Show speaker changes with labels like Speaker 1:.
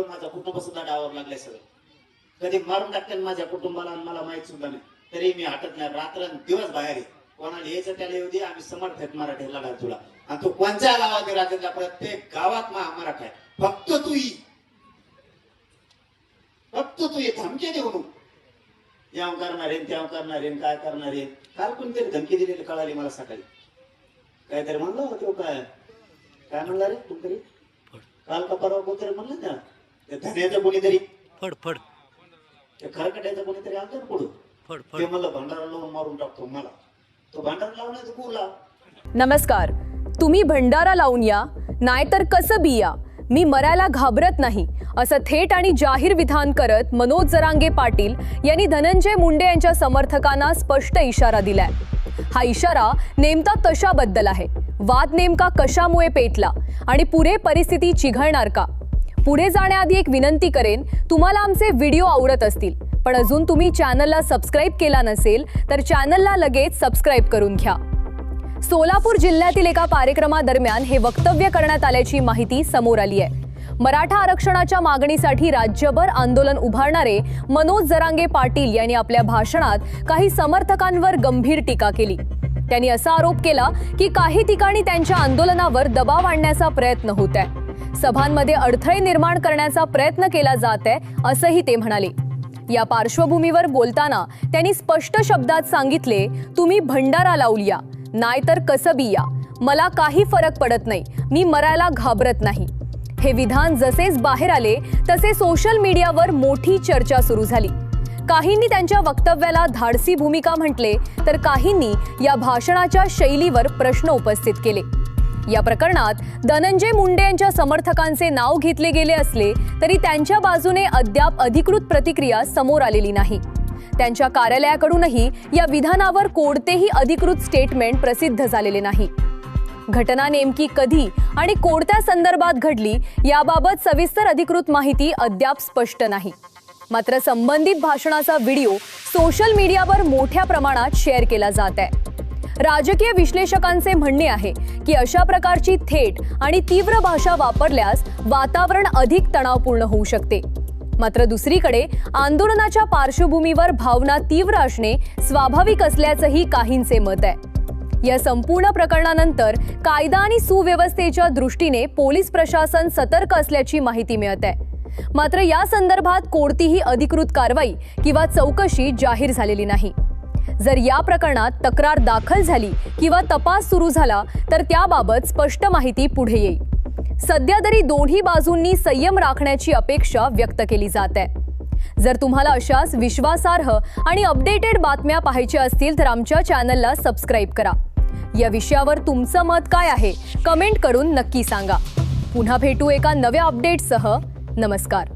Speaker 1: माझा कुटुंब सुद्धा डावावर लागलाय सगळं. कधी मारून टाकते माझ्या कुटुंबाला आणि मला माहित सुद्धा नाही, तरी मी हटत नाही. रात्र दिवस बाहेर आहे. कोणाला यायचं त्याला येऊ दे, आम्ही समर्थक मराठी लढा तुला. आणि तू कोणत्या गावात राज्यातल्या प्रत्येक गावात मराठा आहे. फक्त तू ये धमकी देऊ नको. याव करणार आहे, त्याव करणार आहे, काय करणार आहे. काल कोणतरी धमकी दिलेली कळाली मला सकाळी. काहीतरी म्हणलं होतं काय म्हणला रे कोणतरी काल का परवा कोणतरी म्हणलं ना, ते धन्याचं कोणीतरी
Speaker 2: फड
Speaker 1: ते खरकट्याचं कोणीतरी आलं ना पुढं, ते म्हणलं भंडारा लावून मारून टाकतो मला. तो भंडारा लावण्याचं कुला.
Speaker 3: नमस्कार. तुम्ही भंडारा लावून या नाहीतर कसं बी या, मी मरायला घाबरत नाही असं थेट आणि जाहीर विधान करत मनोज जरांगे पाटील यांनी धनंजय मुंडे यांच्या समर्थकांना स्पष्ट इशारा दिलाय. हा इशारा नेमका कशाबद्दल आहे, वाद नेमका कशामुळे पेटला आणि पुढे परिस्थिती चिघळणार का? पुढे जाण्याआधी एक विनंती करेन, तुम्हाला आमचे व्हिडिओ आवडत असतील पण अजून तुम्ही चॅनलला सबस्क्राईब केला नसेल तर चॅनलला लगेच सबस्क्राईब करून घ्या. सोलापूर जिल्ह्यातील एका कार्यक्रमादरम्यान हे वक्तव्य करण्यात आल्याची माहिती समोर आली आहे. मराठा आरक्षणाच्या मागणीसाठी राज्यभर आंदोलन उभारणारे मनोज जरांगे पाटील यांनी आपल्या भाषणात काही समर्थकांवर गंभीर टीका केली. त्यांनी असा आरोप केला की काही ठिकाणी त्यांच्या आंदोलनावर दबाव आणण्याचा प्रयत्न होत आहे, सभांमध्ये अडथळे निर्माण करण्याचा प्रयत्न केला जात आहे असंही ते म्हणाले. या पार्श्वभूमीवर बोलताना त्यांनी स्पष्ट शब्दात सांगितले, तुम्ही भंडारा लावूया नाहीतर कसं बी या, मला काही फरक पडत नाही, मी मरायला घाबरत नाही. हे विधान जसेच बाहेर आले तसे सोशल मीडियावर मोठी चर्चा सुरू झाली. काहींनी त्यांच्या वक्तव्याला धाडसी भूमिका म्हटले तर काहींनी या भाषणाच्या शैलीवर प्रश्न उपस्थित केले. या प्रकरणात धनंजय मुंडे यांच्या समर्थकांचे नाव घेतले गेले असले तरी त्यांच्या बाजूने अद्याप अधिकृत प्रतिक्रिया समोर आलेली नाही. त्यांच्या कार्यालयाकडूनही या विधानावर कोणतेही अधिकृत स्टेटमेंट प्रसिद्ध झालेले नाही. घटना नेमकी कधी आणि कोणत्या संदर्भात घडली याबाबत सविस्तर अधिकृत माहिती अद्याप स्पष्ट नाही. मात्र संबंधित भाषणाचा व्हिडिओ सोशल मीडियावर मोठ्या प्रमाणात शेअर केला जात आहे. राजकीय विश्लेषकांचे म्हणणे आहे की अशा प्रकारची थेट आणि तीव्र भाषा वापरल्यास वातावरण अधिक तणावपूर्ण होऊ शकते. मात्र दुसरीकडे आंदोलनाच्या पार्श्वभूमीवर भावना तीव्र असणे स्वाभाविक असल्याचंही काहींचे मत आहे. या संपूर्ण प्रकरणानंतर कायदा आणि सुव्यवस्थेच्या दृष्टीने पोलीस प्रशासन सतर्क असल्याची माहिती मिळत आहे. मात्र या संदर्भात कोणतीही अधिकृत कारवाई किंवा चौकशी जाहीर झालेली नाही. जर या प्रकरणात तक्रार दाखल झाली किंवा तपास सुरू झाला तर त्याबाबत स्पष्ट माहिती पुढे येईल. सध्या तरी दोन्ही बाजूंनी संयम राखण्याची अपेक्षा व्यक्त केली जात आहे. जर तुम्हाला अशाच विश्वासार्ह आणि अपडेटेड बातम्या पाहायच्या असतील तर आमच्या चॅनलला सबस्क्राईब करा. या विषयावर तुमचं मत काय आहे कमेंट करून नक्की सांगा. पुन्हा भेटू एका नव्या अपडेटसह. नमस्कार.